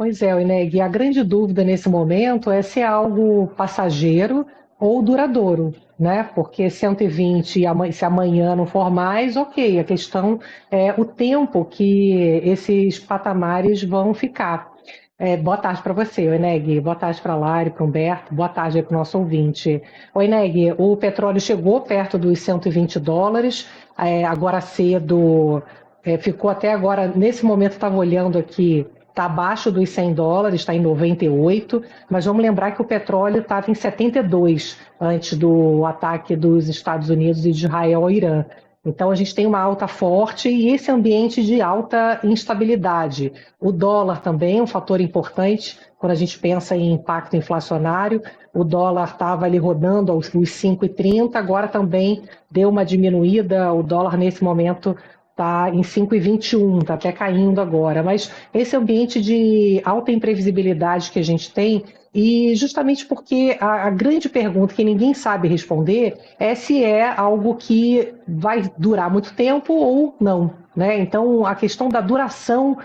Pois é, Ineg, a grande dúvida nesse momento é se é algo passageiro ou duradouro, né? Porque 120, se amanhã não for mais, ok. A questão é o tempo que esses patamares vão ficar. Boa tarde para você, Eneg. Boa tarde para a Lari, para o Humberto. Boa tarde aí para o nosso ouvinte. O Eneg, o petróleo chegou perto dos US$ 120. Agora cedo, ficou até agora, nesse momento estava olhando aqui, está abaixo dos US$ 100, está em 98, mas vamos lembrar que o petróleo estava em 72 antes do ataque dos Estados Unidos e de Israel ao Irã. Então a gente tem uma alta forte e esse ambiente de alta instabilidade. O dólar também é um fator importante quando a gente pensa em impacto inflacionário. O dólar estava ali rodando aos 5,30, agora também deu uma diminuída. O dólar nesse momento está em 5,21, está até caindo agora. Mas esse ambiente de alta imprevisibilidade que a gente tem, e justamente porque a grande pergunta que ninguém sabe responder é se é algo que vai durar muito tempo ou não, né? Então, a questão da duração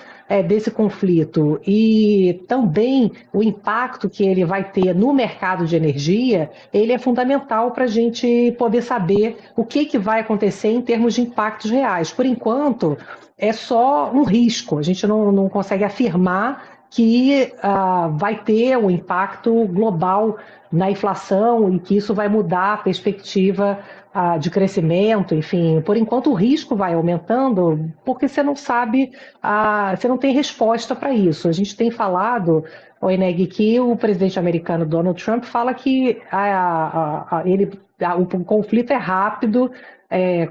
desse conflito e também o impacto que ele vai ter no mercado de energia, ele é fundamental para a gente poder saber o que vai acontecer em termos de impactos reais. Por enquanto, é só um risco, a gente não consegue afirmar que vai ter um impacto global na inflação e que isso vai mudar a perspectiva de crescimento, enfim. Por enquanto o risco vai aumentando porque você não sabe, você não tem resposta para isso. A gente tem falado, o Eneg, que o presidente americano Donald Trump fala que o conflito é rápido,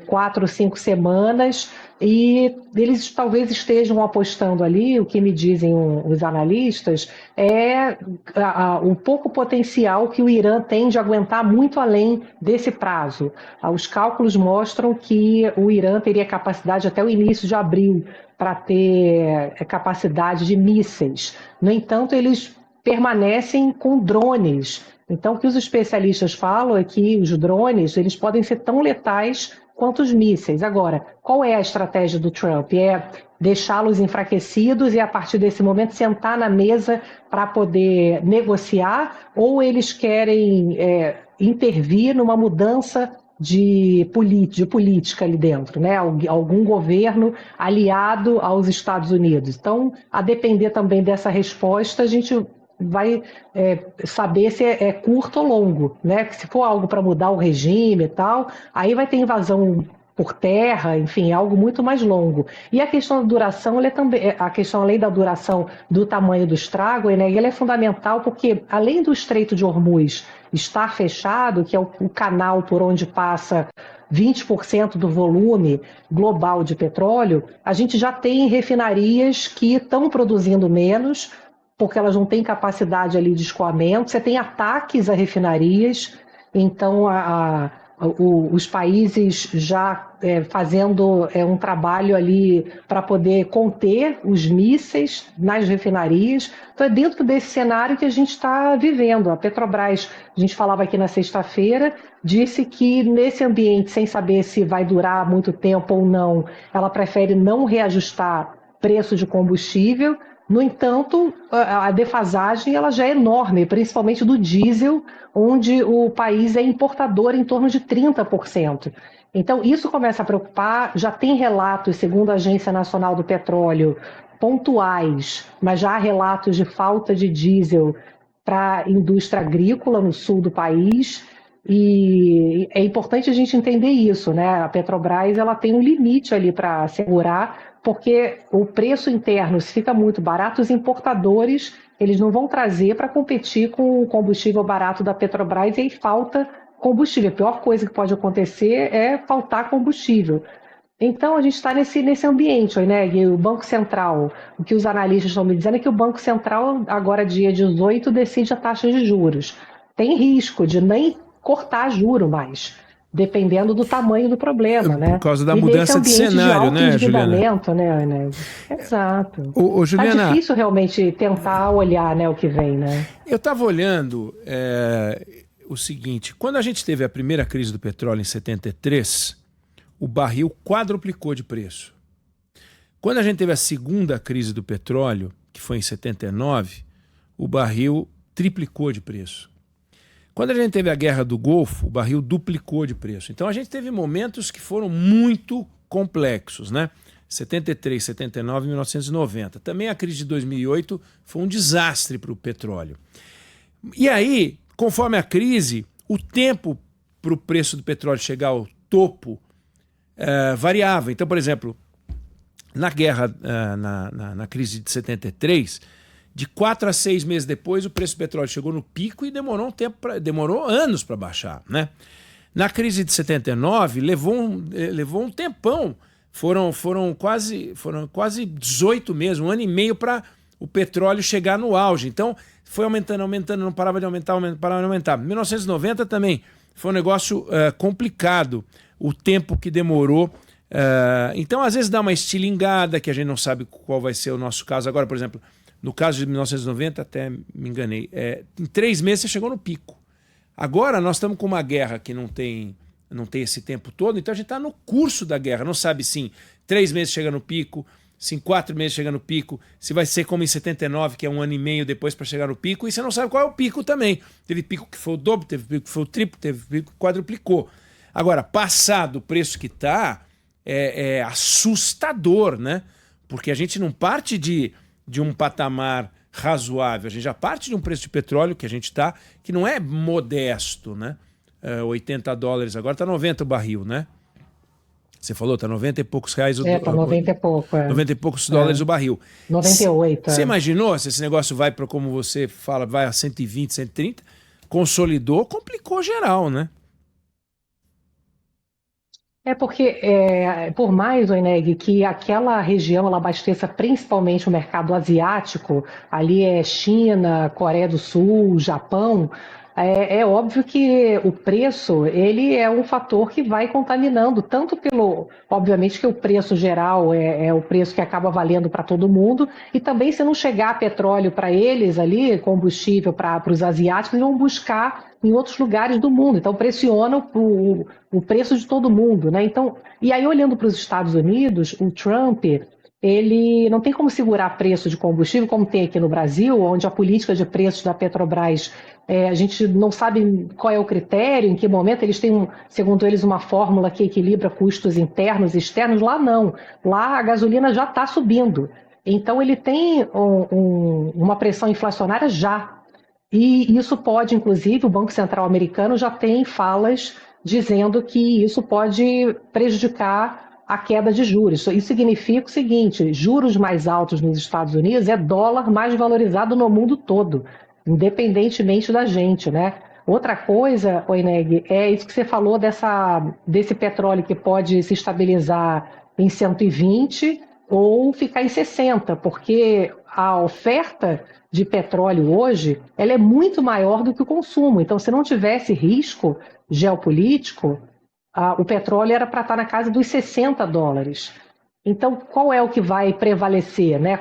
4 ou 5 semanas, e eles talvez estejam apostando ali, o que me dizem os analistas, o pouco potencial que o Irã tem de aguentar muito além desse prazo. Os cálculos mostram que o Irã teria capacidade até o início de abril para ter capacidade de mísseis. No entanto, eles permanecem com drones. Então, o que os especialistas falam é que os drones eles podem ser tão letais quanto os mísseis. Agora, qual é a estratégia do Trump? É deixá-los enfraquecidos e, a partir desse momento, sentar na mesa para poder negociar, ou eles querem intervir numa mudança de política ali dentro, né? Algum governo aliado aos Estados Unidos. Então, a depender também dessa resposta, a gente vai saber se é curto ou longo, né? Se for algo para mudar o regime e tal, aí vai ter invasão por terra, enfim, é algo muito mais longo. E a questão da duração, ela é também, a questão além da duração do tamanho do estrago, né, ela é fundamental porque além do Estreito de Hormuz estar fechado, que é o canal por onde passa 20% do volume global de petróleo, a gente já tem refinarias que estão produzindo menos, porque elas não têm capacidade ali de escoamento. Você tem ataques a refinarias, então os países já fazendo um trabalho ali para poder conter os mísseis nas refinarias. Então é dentro desse cenário que a gente está vivendo. A Petrobras, a gente falava aqui na sexta-feira, disse que nesse ambiente, sem saber se vai durar muito tempo ou não, ela prefere não reajustar preço de combustível. No entanto, a defasagem ela já é enorme, principalmente do diesel, onde o país é importador em torno de 30%. Então, isso começa a preocupar. Já tem relatos, segundo a Agência Nacional do Petróleo, pontuais, mas já há relatos de falta de diesel para a indústria agrícola no sul do país. E é importante a gente entender isso, né? A Petrobras ela tem um limite ali para segurar, porque o preço interno, se fica muito barato, os importadores eles não vão trazer para competir com o combustível barato da Petrobras e aí falta combustível. A pior coisa que pode acontecer é faltar combustível. Então, a gente está nesse ambiente, né? E o Banco Central, o que os analistas estão me dizendo é que o Banco Central, agora dia 18, decide a taxa de juros. Tem risco de nem cortar juro mais, dependendo do tamanho do problema, Por né? causa da E nesse mudança de ambiente de cenário, alto né, Juliana? endividamento, né? Exato. Ô, Tá Juliana, difícil realmente tentar olhar, né, o que vem, né? eu estava olhando o seguinte: quando a gente teve a primeira crise do petróleo em 73, o barril quadruplicou de preço. Quando a gente teve a segunda crise do petróleo, que foi em 79, o barril triplicou de preço. Quando a gente teve a Guerra do Golfo, o barril duplicou de preço. Então a gente teve momentos que foram muito complexos, né? 73, 79 e 1990. Também a crise de 2008 foi um desastre para o petróleo. E aí, conforme a crise, o tempo para o preço do petróleo chegar ao topo variava. Então, por exemplo, na guerra, na crise de 73, de 4 a 6 meses depois, o preço do petróleo chegou no pico e demorou anos para baixar, né? Na crise de 79, levou um tempão. Foram quase 18 meses, um ano e meio para o petróleo chegar no auge. Então, foi aumentando, não parava de aumentar, parava de aumentar. 1990 também foi um negócio complicado, o tempo que demorou. Então, às vezes dá uma estilingada, que a gente não sabe qual vai ser o nosso caso. Agora, por exemplo, no caso de 1990, até me enganei, em 3 meses você chegou no pico. Agora nós estamos com uma guerra que não tem esse tempo todo, então a gente está no curso da guerra, não sabe se em 3 meses chega no pico, se em 4 meses chega no pico, se vai ser como em 79, que é um ano e meio depois para chegar no pico, e você não sabe qual é o pico também. Teve pico que foi o dobro, teve pico que foi o triplo, teve pico que quadruplicou. Agora, passado o preço que está, é assustador, né? Porque a gente não parte de um patamar razoável, a gente já parte de um preço de petróleo que a gente está, que não é modesto, né? $80, agora está 90 o barril, né? Você falou, está 90 e poucos reais o tá 90 e pouco. 90 e poucos dólares o barril. 98. Você imaginou se esse negócio vai para, como você fala, vai a 120, 130? Consolidou, complicou geral, né? Porque, por mais, Oineg, que aquela região ela abasteça principalmente o mercado asiático, ali é China, Coreia do Sul, Japão, é óbvio que o preço ele é um fator que vai contaminando, tanto obviamente que o preço geral é o preço que acaba valendo para todo mundo, e também se não chegar petróleo para eles ali, combustível para os asiáticos, eles vão buscar em outros lugares do mundo, então pressiona o preço de todo mundo, né? Então, e aí olhando para os Estados Unidos, o Trump ele não tem como segurar preço de combustível, como tem aqui no Brasil, onde a política de preços da Petrobras, a gente não sabe qual é o critério, em que momento eles têm, segundo eles, uma fórmula que equilibra custos internos e externos. Lá não, lá a gasolina já está subindo. Então ele tem uma pressão inflacionária já. E isso pode, inclusive, o Banco Central americano já tem falas dizendo que isso pode prejudicar a queda de juros. Isso significa o seguinte: juros mais altos nos Estados Unidos é dólar mais valorizado no mundo todo, independentemente da gente, né? Outra coisa, Oineg, é isso que você falou desse petróleo que pode se estabilizar em 120 ou ficar em 60, porque a oferta de petróleo hoje ela é muito maior do que o consumo. Então, se não tivesse risco geopolítico, o petróleo era para estar na casa dos $60. Então, qual é o que vai prevalecer, né?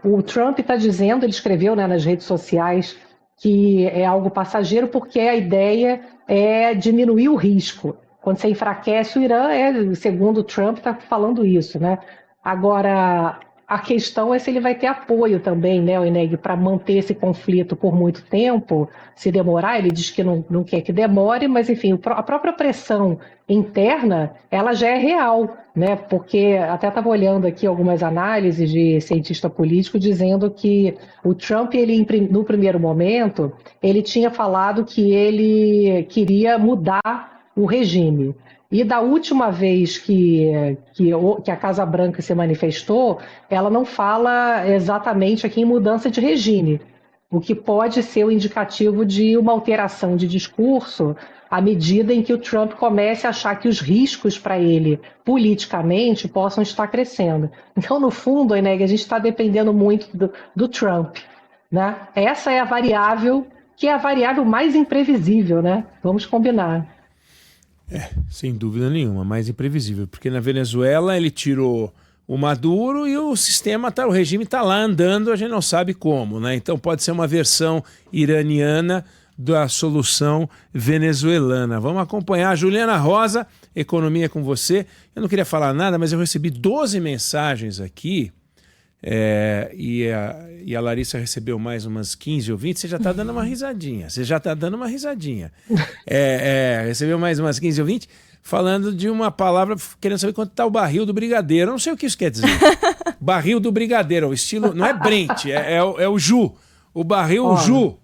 O Trump está dizendo, ele escreveu, né, nas redes sociais que é algo passageiro, porque a ideia é diminuir o risco. Quando você enfraquece o Irã, segundo o Trump, está falando isso, né? Agora, a questão é se ele vai ter apoio também, né, Oineg, para manter esse conflito por muito tempo. Se demorar, ele diz que não quer que demore, mas, enfim, a própria pressão interna, ela já é real, né? Porque até estava olhando aqui algumas análises de cientista político dizendo que o Trump, ele, no primeiro momento, ele tinha falado que ele queria mudar o regime. E da última vez que a Casa Branca se manifestou, ela não fala exatamente aqui em mudança de regime, o que pode ser o indicativo de uma alteração de discurso à medida em que o Trump comece a achar que os riscos para ele, politicamente, possam estar crescendo. Então, no fundo, Oineg, a gente está dependendo muito do Trump, né? Essa é a variável que é a variável mais imprevisível, né? Vamos combinar. Sem dúvida nenhuma, mais imprevisível, porque na Venezuela ele tirou o Maduro e o regime está lá andando, a gente não sabe como, né? Então pode ser uma versão iraniana da solução venezuelana. Vamos acompanhar. Juliana Rosa, Economia com você. Eu não queria falar nada, mas eu recebi 12 mensagens aqui, e e a Larissa recebeu mais umas 15 ou 20, você já está dando uma risadinha. Recebeu mais umas 15 ou 20, falando de uma palavra, querendo saber quanto está o barril do brigadeiro. Eu não sei o que isso quer dizer. Barril do brigadeiro, o estilo, não é Brent, é o Ju. O barril Ju.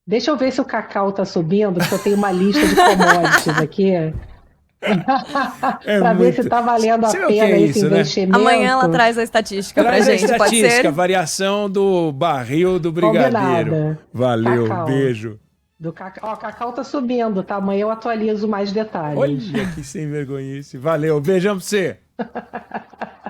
Deixa eu ver se o Cacau tá subindo, porque eu tenho uma lista de commodities aqui. Para ver se está valendo a pena esse investimento. Amanhã ela traz a estatística pra gente, pode ser? Variação do barril do brigadeiro. Combinada. Valeu, Cacau. beijo. O Cacau tá subindo, tá? Amanhã eu atualizo mais detalhes. Olha que sem vergonhice. Valeu, beijão pra você.